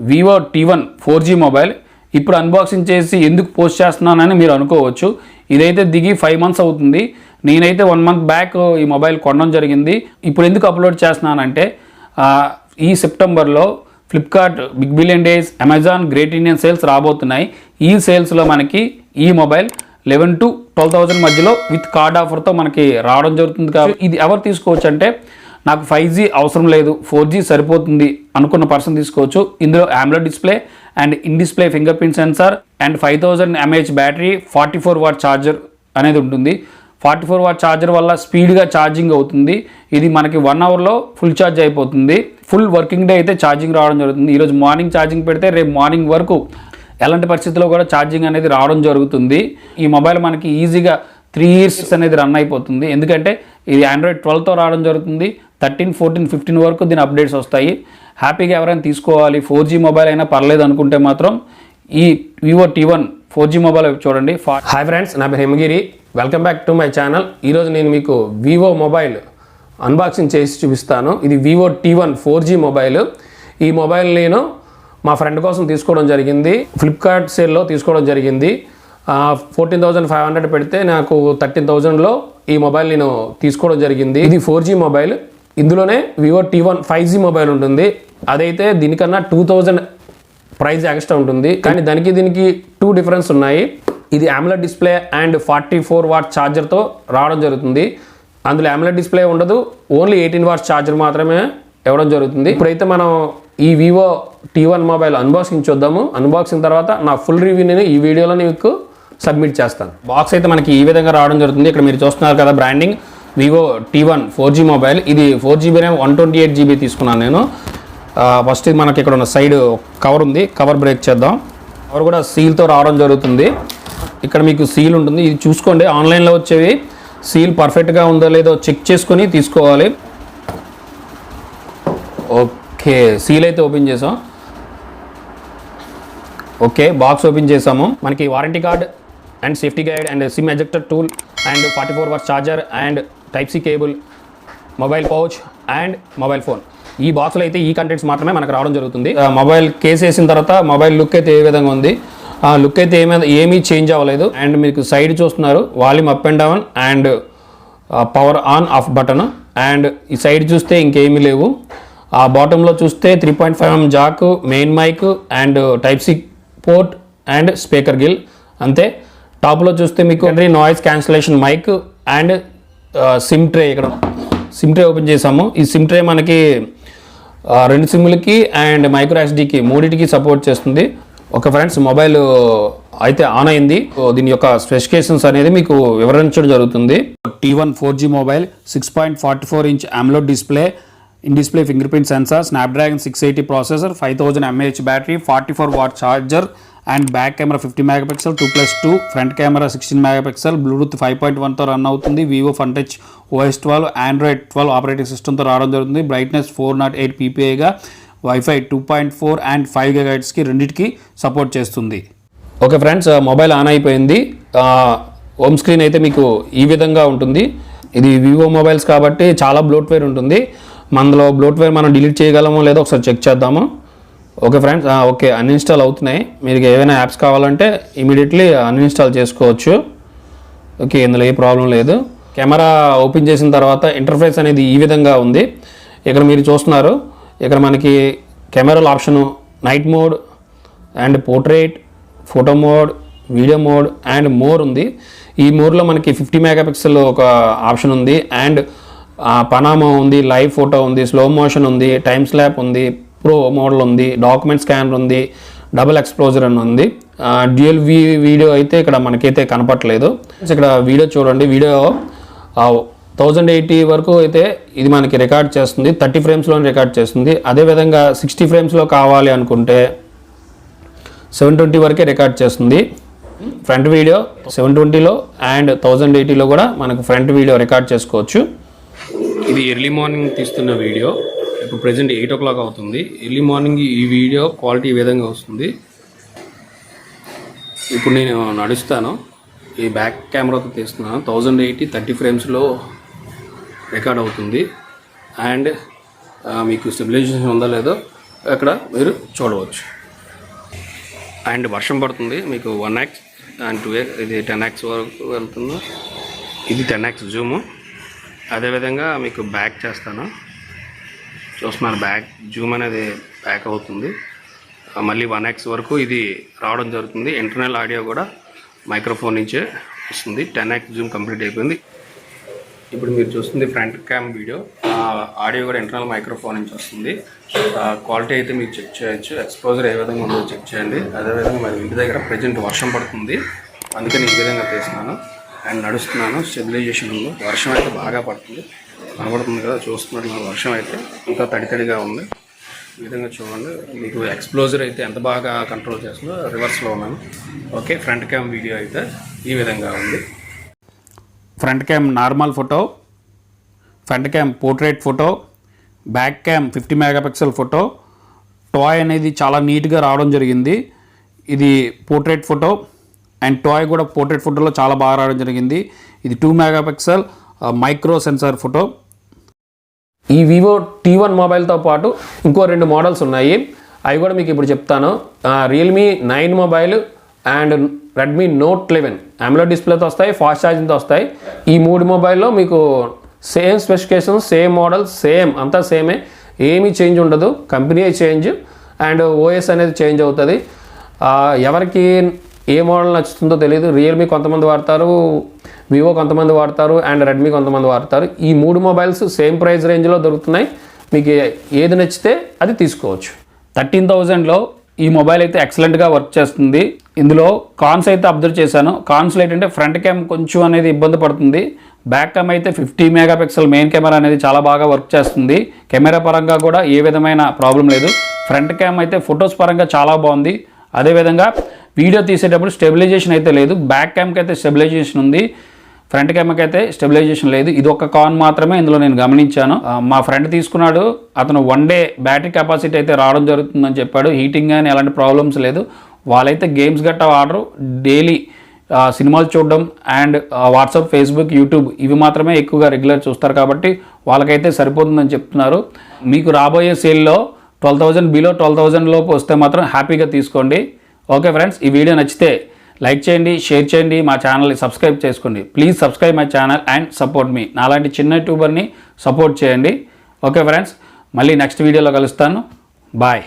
Vivo T1 4G mobile ఇప్పుడు unboxing చేసి ఎందుకు పోస్ట్ చేస్తున్నానని మీరు అనుకోవచ్చు. ఇదైతే దిగి 5 months అవుతుంది. నేనైతే 1 month బ్యాక్ ఈ మొబైల్ కొనడం జరిగింది. ఇప్పుడు ఎందుకు అప్లోడ్ చేస్తున్నానంటే ఈ సెప్టెంబర్లో Flipkart big billion days, Amazon great Indian sales రాబోతున్నాయి. ఈ సేల్స్లో మనకి ఈ మొబైల్ 11,000 to 12,000 మధ్యలో విత్ కార్డ్ ఆఫర్తో మనకి రావడం జరుగుతుంది. కాబట్టి ఇది ఎవరు తీసుకోవచ్చు అంటే నాకు 5G అవసరం లేదు, 4G సరిపోతుంది అనుకున్న పర్సన్ తీసుకోవచ్చు. ఇందులో AMOLED display and in display finger print censor and 5000 mAh battery, 44 watt charger అనేది ఉంటుంది. 44 watt ఛార్జర్ వల్ల స్పీడ్గా ఛార్జింగ్ అవుతుంది. ఇది మనకి 1 hourలో ఫుల్ ఛార్జ్ అయిపోతుంది. ఫుల్ వర్కింగ్ డే అయితే ఛార్జింగ్ రావడం జరుగుతుంది. ఈరోజు మార్నింగ్ ఛార్జింగ్ పెడితే రేపు మార్నింగ్ వరకు ఎలాంటి పరిస్థితుల్లో కూడా ఛార్జింగ్ అనేది రావడం జరుగుతుంది. ఈ మొబైల్ మనకి ఈజీగా 3 years అనేది రన్ అయిపోతుంది. ఎందుకంటే ఇది Android 12తో రావడం జరుగుతుంది. 13, 14, 15 వరకు దీని అప్డేట్స్ వస్తాయి. హ్యాపీగా ఎవరైనా తీసుకోవాలి, 4G మొబైల్ అయినా పర్లేదు అనుకుంటే మాత్రం ఈ వివో T1 4G మొబైల్ చూడండి. హాయ్ ఫ్రెండ్స్, నా పేరు Himagiri. Welcome back to my channel. ఈరోజు నేను మీకు వివో మొబైల్ అన్బాక్సింగ్ చేసి చూపిస్తాను. ఇది వివో T1 4G మొబైల్. ఈ మొబైల్ నేను మా ఫ్రెండ్ కోసం తీసుకోవడం జరిగింది. ఫ్లిప్కార్ట్ సేల్లో తీసుకోవడం జరిగింది. 14,500 పెడితే నాకు 13,000లో ఈ మొబైల్ నేను తీసుకోవడం జరిగింది. ఇది 4G మొబైల్. ఇందులోనే వివో T1 5G మొబైల్ ఉంటుంది. అదైతే దీనికన్నా 2,000 ప్రైస్ ఎక్స్ట్రా ఉంటుంది. కానీ దీనికి 2 డిఫరెన్స్ ఉన్నాయి. ఇది AMOLED డిస్ప్లే అండ్ 44 watt ఛార్జర్తో రావడం జరుగుతుంది. అందులో AMOLED డిస్ప్లే ఉండదు, ఓన్లీ 18 watts ఛార్జర్ మాత్రమే ఇవ్వడం జరుగుతుంది. ఇప్పుడైతే మనం ఈ వివో T1 మొబైల్ అన్బాక్సింగ్ చూద్దాము. అన్బాక్సింగ్ తర్వాత నా ఫుల్ రివ్యూని ఈ వీడియోలో మీకు సబ్మిట్ చేస్తాను. బాక్స్ అయితే మనకి ఈ విధంగా రావడం జరుగుతుంది. ఇక్కడ మీరు చూస్తున్నారు కదా branding Vivo T1 4G mobile. ఇది 4GB ర్యామ్ 128GB తీసుకున్నాను నేను. ఫస్ట్ మనకి ఇక్కడ ఉన్న సైడ్ కవర్ ఉంది, కవర్ బ్రేక్ చేద్దాం. కవర్ కూడా సీల్తో రావడం జరుగుతుంది. ఇక్కడ మీకు సీల్ ఉంటుంది, ఇది చూసుకోండి. ఆన్లైన్లో వచ్చేవి సీల్ పర్ఫెక్ట్గా ఉందో లేదో చెక్ చేసుకొని తీసుకోవాలి. ఓకే, సీల్ అయితే ఓపెన్ చేసాం. ఓకే, బాక్స్ ఓపెన్ చేసాము. మనకి warranty card and safety guide and SIM ejector tool and 44 watt charger and Type-C cable, mobile pouch and mobile phone. ఈ బాక్స్లో అయితే ఈ కంటెంట్స్ మాత్రమే మనకు రావడం జరుగుతుంది. మొబైల్ కేస్ వేసిన తర్వాత మొబైల్ లుక్ అయితే ఏ విధంగా ఉంది, ఆ లుక్ అయితే ఏమీ చేంజ్ అవ్వలేదు. అండ్ మీకు సైడ్ చూస్తున్నారు volume up and down and power on off button. And ఈ సైడ్ చూస్తే ఇంకేమీ లేవు. ఆ బాటంలో చూస్తే 3.5mm jack, main mic and Type-C port and speaker grill అంతే. టాప్లో చూస్తే మీకు noise cancellation mic and sim tray. ఇక్కడ సిమ్ ట్రే ఓపెన్ చేసాము. ఈ సిమ్ ట్రే మనకి 2 సిమ్లకి అండ్ మైక్రో SD-కి 3టికి సపోర్ట్ చేస్తుంది. ఓకే ఫ్రెండ్స్, మొబైల్ అయితే ఆన్ అయింది. దీని యొక్క స్పెసిఫికేషన్స్ అనేది మీకు వివరించడం జరుగుతుంది. T1 4G mobile 6.44 inch AMOLED display, in display finger print sensor, snapdragon 680 processor, 5000 mAh battery, 44 watt charger and back camera 50 MP, 2+2 front camera 16 MP, Bluetooth 5.1తో రన్ అవుతుంది. Vivo fun touch OS 12, Android 12 operating సిస్టమ్తో రావడం జరుగుతుంది. Brightness 408 ppi wifi 2.4 and 5 GHzకి రెండింటికి support చేస్తుంది. Okay friends, mobile on అయిపోయింది. Home screen అయితే మీకు ఈ విధంగా ఉంటుంది. ఇది వివో మొబైల్స్ కాబట్టి చాలా బ్లోట్వేర్ ఉంటుంది. మనలో బ్లోట్వేర్ మనం డిలీట్ చేయగలమో లేదో ఒకసారి చెక్ చేద్దాము. ఓకే ఫ్రెండ్స్, ఓకే అన్ఇన్స్టాల్ అవుతున్నాయి. మీరు ఏమైనా యాప్స్ కావాలంటే ఇమీడియట్లీ అన్ఇన్స్టాల్ చేసుకోవచ్చు. ఓకే, ఇందులో ఏ ప్రాబ్లం లేదు. కెమెరా ఓపెన్ చేసిన తర్వాత ఇంటర్ఫేస్ అనేది ఈ విధంగా ఉంది. ఇక్కడ మీరు చూస్తున్నారు, ఇక్కడ మనకి కెమెరాల option night mode and portrait, photo mode, video mode and more ఉంది. ఈ మోడ్లో మనకి 50 MP ఒక ఆప్షన్ ఉంది అండ్ పనామా ఉంది, లైవ్ ఫోటో ఉంది, స్లో మోషన్ ఉంది, టైమ్ స్లాప్ ఉంది, ప్రో మోడల్ ఉంది, డాక్యుమెంట్ స్కానర్ ఉంది, డబుల్ ఎక్స్పోజర్ అని ఉంది. డ్యూయల్ వీడియో అయితే ఇక్కడ మనకైతే కనపట్లేదు. ఇక్కడ వీడియో చూడండి. వీడియో 1080 వరకు అయితే ఇది మనకి రికార్డ్ చేస్తుంది. 30 ఫ్రేమ్స్లో రికార్డ్ చేస్తుంది. అదేవిధంగా 60 ఫ్రేమ్స్లో కావాలి అనుకుంటే 720 వరకే రికార్డ్ చేస్తుంది. ఫ్రంట్ వీడియో 720లో అండ్ 1080లో కూడా మనకు ఫ్రంట్ వీడియో రికార్డ్ చేసుకోవచ్చు. ఇది ఎర్లీ మార్నింగ్ తీస్తున్న వీడియో. ఇప్పుడు ప్రెజెంట్ 8 o'clock అవుతుంది. ఎర్లీ మార్నింగ్ ఈ వీడియో క్వాలిటీ ఈ విధంగా వస్తుంది. ఇప్పుడు నేను నడుస్తాను, ఈ బ్యాక్ కెమెరాతో తీస్తున్నాను. 1080 30 ఫ్రేమ్స్లో రికార్డ్ అవుతుంది. అండ్ మీకు స్టెబిలైజేషన్ ఉందో లేదో అక్కడ మీరు చూడవచ్చు. అండ్ వర్షం పడుతుంది, మీకు 1x అండ్ 2x, ఇది 10x వరకు వెళ్తుంది. ఇది 10x జూము. అదేవిధంగా మీకు బ్యాక్ చేస్తాను, చూస్తున్నారు బ్యాక్ జూమ్ అనేది బ్యాక్ అవుతుంది. మళ్ళీ 1x వరకు ఇది రావడం జరుగుతుంది. ఇంటర్నల్ ఆడియో కూడా మైక్రోఫోన్ నుంచే వస్తుంది. 10x జూమ్ కంప్లీట్ అయిపోయింది. ఇప్పుడు మీరు చూస్తుంది ఫ్రంట్ క్యామ్ వీడియో, ఆడియో కూడా ఇంటర్నల్ మైక్రోఫోన్ నుంచి వస్తుంది. క్వాలిటీ అయితే మీరు చెక్ చేయొచ్చు, ఎక్స్పోజర్ ఏ విధంగా ఉందో చెక్ చేయండి. అదేవిధంగా మరి ఇంటి దగ్గర ప్రజెంట్ వర్షం పడుతుంది, అందుకని ఈ విధంగా తీస్తున్నాను అండ్ నడుస్తున్నాను. స్టెబిలైజేషన్ ఉంది, వర్షం అయితే బాగా పడుతుంది, కనబడుతుంది కదా, చూస్తున్నట్టు వర్షం అయితే ఇంకా తడితడిగా ఉంది. ఈ విధంగా చూడండి, మీకు ఎక్స్ప్లోజర్ అయితే ఎంత బాగా కంట్రోల్ చేస్తుందో. రివర్స్లో ఉన్నాను. ఓకే, ఫ్రంట్ క్యామ్ వీడియో అయితే ఈ విధంగా ఉంది. Front cam normal photo, front cam portrait photo, back cam 50 megapixel photo. టాయ్ అనేది చాలా నీట్గా రావడం జరిగింది. ఇది పోర్ట్రేట్ ఫోటో అండ్ టాయ్ కూడా పోర్ట్రేట్ ఫోటోలో చాలా బాగా రావడం జరిగింది. ఇది 2 మెగాపిక్సెల్ మైక్రో సెన్సార్ ఫోటో. ఈ వివో T1 మొబైల్తో పాటు ఇంకో 2 మోడల్స్ ఉన్నాయి, అవి కూడా మీకు ఇప్పుడు చెప్తాను. Realme 9 mobile and Redmi note 11 AMOLED డిస్ప్లేతో వస్తాయి, ఫాస్ట్ ఛార్జింగ్తో వస్తాయి. ఈ 3 మొబైల్లో మీకు same specifications, same model, same అంతా సేమే, ఏమీ చేంజ్ ఉండదు. కంపెనీ చేంజ్ అండ్ ఓఎస్ అనేది చేంజ్ అవుతుంది. ఎవరికి ఏ మోడల్ నచ్చుతుందో తెలియదు. రియల్మీ కొంతమంది వాడతారు, వివో కొంతమంది వాడతారు అండ్ రెడ్మీ కొంతమంది వాడతారు. ఈ 3 మొబైల్స్ సేమ్ ప్రైస్ రేంజ్లో దొరుకుతున్నాయి. మీకు ఏది నచ్చితే అది తీసుకోవచ్చు. 13,000లో ఈ మొబైల్ అయితే ఎక్సలెంట్గా వర్క్ చేస్తుంది. ఇందులో కాన్స్ అయితే అబ్జర్వ్ చేశాను. కాన్స్లో ఏంటంటే ఫ్రంట్ క్యామ్ కొంచెం అనేది ఇబ్బంది పడుతుంది. బ్యాక్ క్యామ్ అయితే 50 మెగాపిక్సెల్ మెయిన్ కెమెరా అనేది చాలా బాగా వర్క్ చేస్తుంది. కెమెరా పరంగా కూడా ఏ విధమైన ప్రాబ్లం లేదు. ఫ్రంట్ క్యామ్ అయితే ఫొటోస్ పరంగా చాలా బాగుంది. అదేవిధంగా వీడియో తీసేటప్పుడు స్టెబిలైజేషన్ అయితే లేదు. బ్యాక్ క్యామ్కి అయితే స్టెబిలైజేషన్ ఉంది, ఫ్రంట్ కెమెరాకి అయితే స్టెబిలైజేషన్ లేదు. ఇది ఒక కాన్ మాత్రమే ఇందులో నేను గమనించాను. మా ఫ్రెండ్ తీసుకున్నాడు, అతను 1 డే బ్యాటరీ కెపాసిటీ అయితే రావడం జరుగుతుందని చెప్పాడు. హీటింగ్ కానీ ఎలాంటి ప్రాబ్లమ్స్ లేదు. వాళ్ళైతే గేమ్స్ గట్టా ఆర్డరు, డైలీ సినిమాలు చూడడం అండ్ వాట్సాప్, ఫేస్బుక్, యూట్యూబ్ ఇవి మాత్రమే ఎక్కువగా రెగ్యులర్ చూస్తారు కాబట్టి వాళ్ళకైతే సరిపోతుందని చెప్తున్నారు. మీకు రాబోయే సేల్లో 12,000 బిలో 12,000 లోపు వస్తే మాత్రం హ్యాపీగా తీసుకోండి. ఓకే ఫ్రెండ్స్, ఈ వీడియో నచ్చితే లైక్ చేయండి, షేర్ చేయండి, మా ఛానల్ని సబ్స్క్రైబ్ చేసుకోండి. Please subscribe my channel and support me. నాలాంటి చిన్న యూట్యూబర్ని సపోర్ట్ చేయండి. ఓకే ఫ్రెండ్స్, మళ్ళీ నెక్స్ట్ వీడియోలో కలుస్తాను. బాయ్.